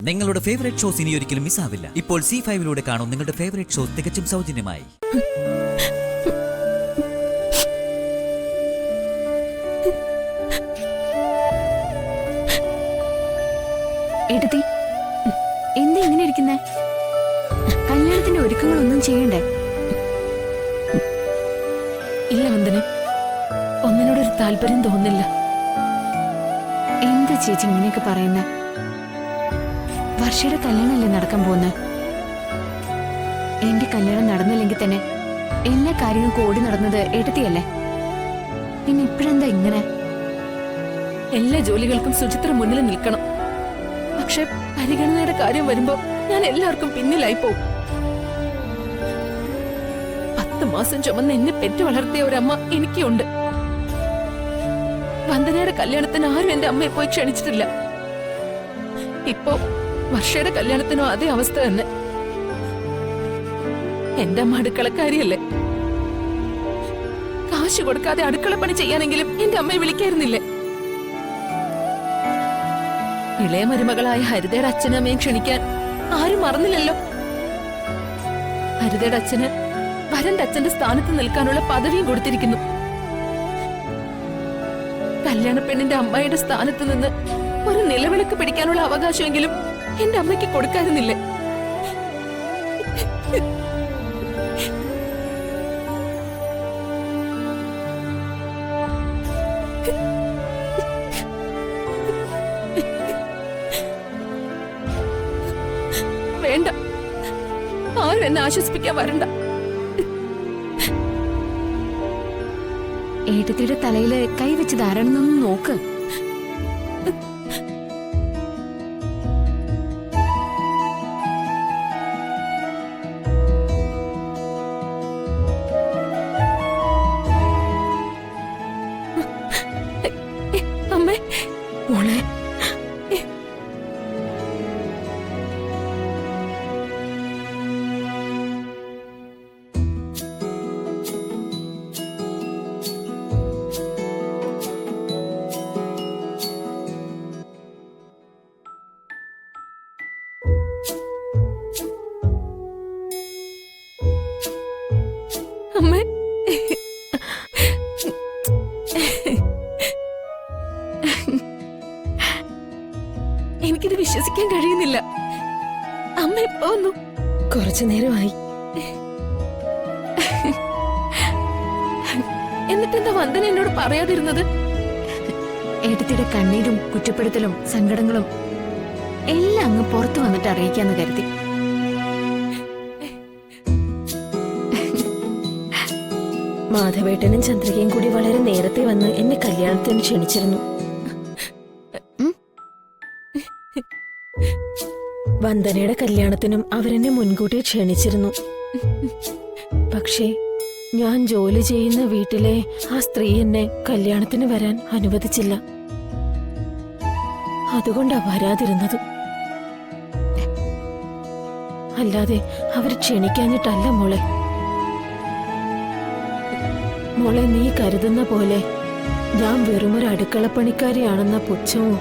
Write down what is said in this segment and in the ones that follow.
നിങ്ങളുടെ favourite shows ഇനി ഒരിക്കലും മിസ്സാവില്ല. ഇപ്പോൾ C5 കാണും നിങ്ങളുടെ ഫേവറേറ്റ് ഷോസ് തികച്ചും സൗജന്യമായി. ഏട്ടത്തി, എന്താ ഇങ്ങനെ ഇരിക്കുന്നേ? കല്യാണത്തിന്റെ ഒരുക്കങ്ങളൊന്നും ചെയ്യണ്ടേ? ഇല്ല വന്ദന, ഒന്നിനോടൊരു താല്പര്യം തോന്നില്ല. എന്താ ചേച്ചി ഇങ്ങനെയൊക്കെ പറയുന്നേ? വർഷയുടെ കല്യാണമല്ലേ നടക്കാൻ പോകുന്നത്? എന്റെ കല്യാണം നടന്നില്ലെങ്കിൽ തന്നെ എല്ലാ കാര്യങ്ങളും ഓടി നടന്നത് ഏട്ടത്തിയല്ലേ? പിന്നെ ഇപ്പോഴെന്താ ഇങ്ങനെ? എല്ലാ ജോലികൾക്കും സുചിത്ര മുന്നിൽ നിൽക്കണം. പക്ഷെ പരിഗണനയുടെ കാര്യം വരുമ്പോ ഞാൻ എല്ലാവർക്കും പിന്നിലായി പോകും. 10 മാസം ചുമന്ന് എന്നെ പെറ്റു വളർത്തിയ ഒരമ്മ എനിക്കുണ്ട്. വന്ദനയുടെ കല്യാണത്തിന് ആരും എന്റെ അമ്മയെ പോയി ക്ഷണിച്ചിട്ടില്ല. ഇപ്പോ വർഷയുടെ കല്യാണത്തിനും അതേ അവസ്ഥ തന്നെ. എന്റെ അമ്മ അടുക്കളക്കാരിയല്ലേ? കാശ് കൊടുക്കാതെ അടുക്കള പണി ചെയ്യാനെങ്കിലും എന്റെ അമ്മയെ വിളിക്കായിരുന്നില്ലേ? ഇളയ മരുമകളായ ഹരിതയുടെ അച്ഛനും അമ്മയും ക്ഷണിക്കാൻ ആരും മറന്നില്ലല്ലോ. ഹരിതയുടെ അച്ഛന് വരന്റെ അച്ഛന്റെ സ്ഥാനത്ത് നിൽക്കാനുള്ള പദവിയും കൊടുത്തിരിക്കുന്നു. കല്യാണ പെണ്ണിന്റെ അമ്മയുടെ സ്ഥാനത്ത് നിന്ന് ഒരു നിലവിളക്ക് പിടിക്കാനുള്ള അവകാശമെങ്കിലും എന്റെ അമ്മയ്ക്ക് കൊടുക്കാറുന്നില്ലേ? വേണ്ട, ആരും എന്നെ ആശ്വസിപ്പിക്കാൻ വരണ്ട. ഏട്ടത്തിയുടെ തലയില് കൈവച്ച് ധാരാണെന്നൊന്ന് നോക്ക്. അമ്മേ, മോളെ, അമ്മേ, എനിക്കിത് വിശ്വസിക്കാൻ കഴിയുന്നില്ല. അമ്മ എപ്പോ വന്നു? കുറച്ചു നേരമായി. എന്നിട്ടെന്താ വന്ദന എന്നോട് പറയാതിരുന്നത്? ഏട്ടത്തിയുടെ കണ്ണീരും കുറ്റപ്പെടുത്തലും സങ്കടങ്ങളും എല്ലാം അങ്ങ് പുറത്തു വന്നിട്ട് അറിയിക്കാന്ന് കരുതി. മാധവേട്ടനും ചന്ദ്രികയും കൂടി വളരെ നേരത്തെ വന്ന് എന്നെ കല്യാണത്തിന് ക്ഷണിച്ചിരുന്നു. വന്ദനയുടെ കല്യാണത്തിനും അവരെന്നെ മുൻകൂട്ടി ക്ഷണിച്ചിരുന്നു. പക്ഷേ ഞാൻ ജോലി ചെയ്യുന്ന വീട്ടിലെ ആ സ്ത്രീ എന്നെ കല്യാണത്തിന് വരാൻ അനുവദിച്ചില്ല. അതുകൊണ്ടാ വരാതിരുന്നത്. അല്ലാതെ അവർ ക്ഷണിക്കാഞ്ഞിട്ടല്ല മോളെ. മോളെ, നീ കരുതുന്ന പോലെ ഞാൻ വെറുമൊരു അടുക്കളപ്പണിക്കാരിയാണെന്ന പുച്ഛമോ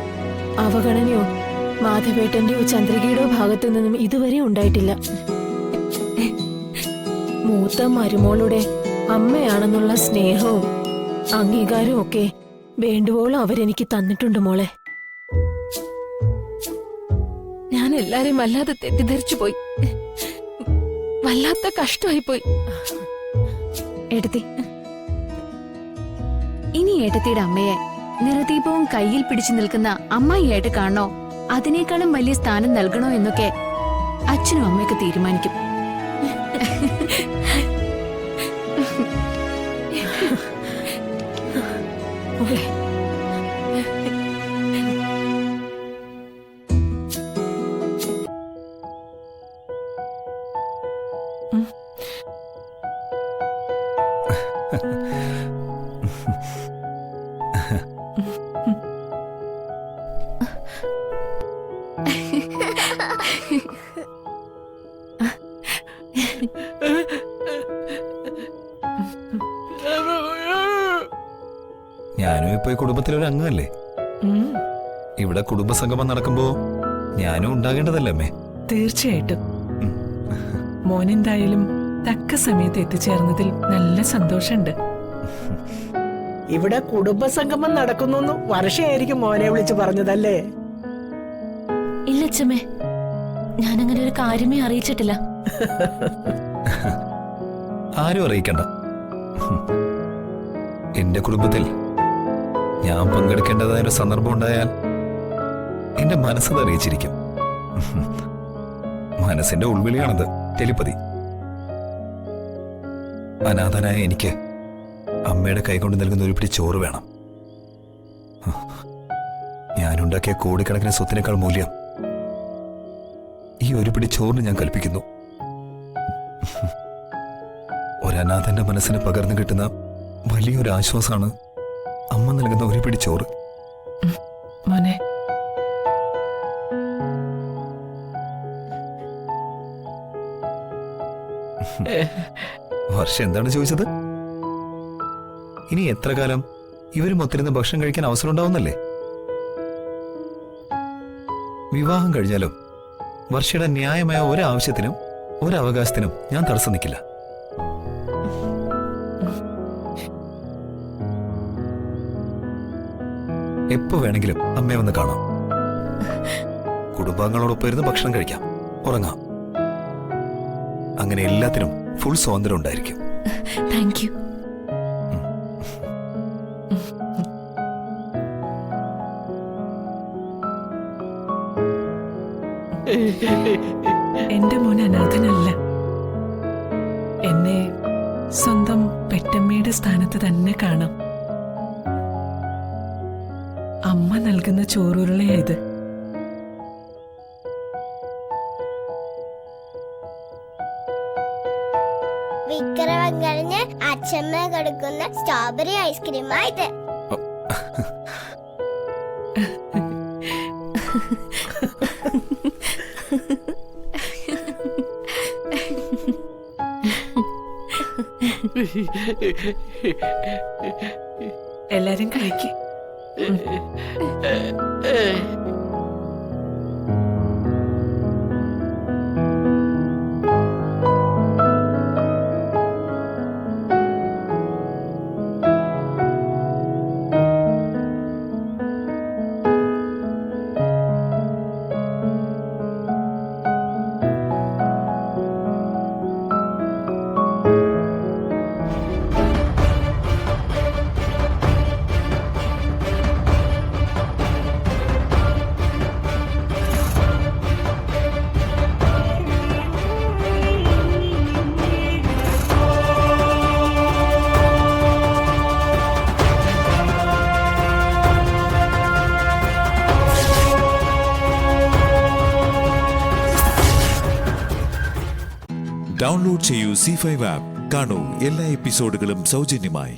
അവഗണനയോ മാധവേട്ടന്റെയോ ചന്ദ്രികയുടെയോ ഭാഗത്തു നിന്നും ഇതുവരെ ഉണ്ടായിട്ടില്ല. മൂത്ത മരുമോളുടെ അമ്മയാണെന്നുള്ള സ്നേഹവും അംഗീകാരവും ഒക്കെ വേണ്ടുവോളം അവരെനിക്ക് തന്നിട്ടുണ്ട് മോളെ. ഞാൻ എല്ലാരെയും വല്ലാതെ തെറ്റിദ്ധരിച്ചു പോയി. വല്ലാത്ത കഷ്ടമായി പോയി. ഏട്ടത്തി, ഇനി ഏട്ടത്തിയുടെ അമ്മയെ നിറദീപവും കയ്യിൽ പിടിച്ചു നിൽക്കുന്ന അമ്മായിയായിട്ട് കാണണോ, അതിനേക്കാളും വലിയ സ്ഥാനം നൽകണോ എന്നൊക്കെ അച്ഛനും അമ്മയൊക്കെ തീരുമാനിക്കും. മോളെ, ഞാനും ഇപ്പൊ ഈ കുടുംബത്തിലൊരു അംഗമല്ലേ. ഇവിടെ കുടുംബസംഗമം നടക്കുമ്പോ ഞാനും ഉണ്ടാകേണ്ടതല്ലേ അമ്മേ? തീർച്ചയായിട്ടും. മോനെന്തായാലും തക്ക സമയത്ത് എത്തിച്ചേർന്നതിൽ നല്ല സന്തോഷമുണ്ട്. ഇവിടെ കുടുംബസംഗമം നടക്കുന്നു വർഷയായിരിക്കും മോനെ വിളിച്ചു പറഞ്ഞതല്ലേ? ഇല്ലച്ചമ്മേ, ഞാനങ്ങനെ ഒരു കാര്യമേ അറിയിച്ചിട്ടില്ല. ആരും അറിയിക്കണ്ട. എന്റെ കുടുംബത്തിൽ ഞാൻ പങ്കെടുക്കേണ്ടതായ ഒരു സന്ദർഭം ഉണ്ടായാൽ എന്റെ മനസ്സത് അറിയിച്ചിരിക്കും. മനസ്സിന്റെ ഉൾവിളിയാണത്, ടെലിപ്പതി. അനാഥനായ എനിക്ക് അമ്മയുടെ കൈകൊണ്ട് നൽകുന്ന ഒരു പിടി ചോറ് വേണം. ഞാനുണ്ടാക്കിയ കോടിക്കണക്കിന് സ്വത്തിനേക്കാൾ മൂല്യം ഈ ഒരു പിടി ചോറിന് ഞാൻ കൽപ്പിക്കുന്നു. ഒരനാഥന്റെ മനസ്സിന് പകർന്നു കിട്ടുന്ന വലിയൊരു ആശ്വാസമാണ് അമ്മ നൽകുന്ന ഒരു പിടി ചോറ്. മോനെ, വർഷം എന്താണ് ചോദിച്ചത്? ഇനി എത്ര കാലം ഇവരും ഒത്തിരുന്ന് ഭക്ഷണം കഴിക്കാൻ അവസരം ഉണ്ടാവുന്നല്ലേ? വിവാഹം കഴിഞ്ഞാലും വർഷയുടെ ന്യായമായ ഒരാവശ്യത്തിനും ഒരവകാശത്തിനും ഞാൻ തടസ്സം നിൽക്കില്ല. എപ്പോ വേണമെങ്കിലും അമ്മയെ വന്ന് കാണാം. കുടുംബാംഗങ്ങളോടൊപ്പം ഇരുന്ന് ഭക്ഷണം കഴിക്കാം, ഉറങ്ങാം. അങ്ങനെ എല്ലാത്തിനും ഫുൾ സ്വാതന്ത്ര്യം ഉണ്ടായിരിക്കും. Thank you. എന്റെ മോൻ അനാഥനല്ല. എന്നെ സ്വന്തം പെറ്റമ്മയുടെ സ്ഥാനത്ത് തന്നെ കാണാം. അമ്മ നൽകുന്ന ചോറുരുളയായത്. വിക്രമം കഴിഞ്ഞ് അച്ഛമ്മ കൊടുക്കുന്ന സ്ട്രോബെറി ഐസ്ക്രീമായത്. എല്ലാരും കഴിക്ക്. ഡൗൺലോഡ് ചെയ്യൂ C5 ആപ്പ്. കാണൂ എല്ലാ എപ്പിസോഡുകളും സൗജന്യമായി.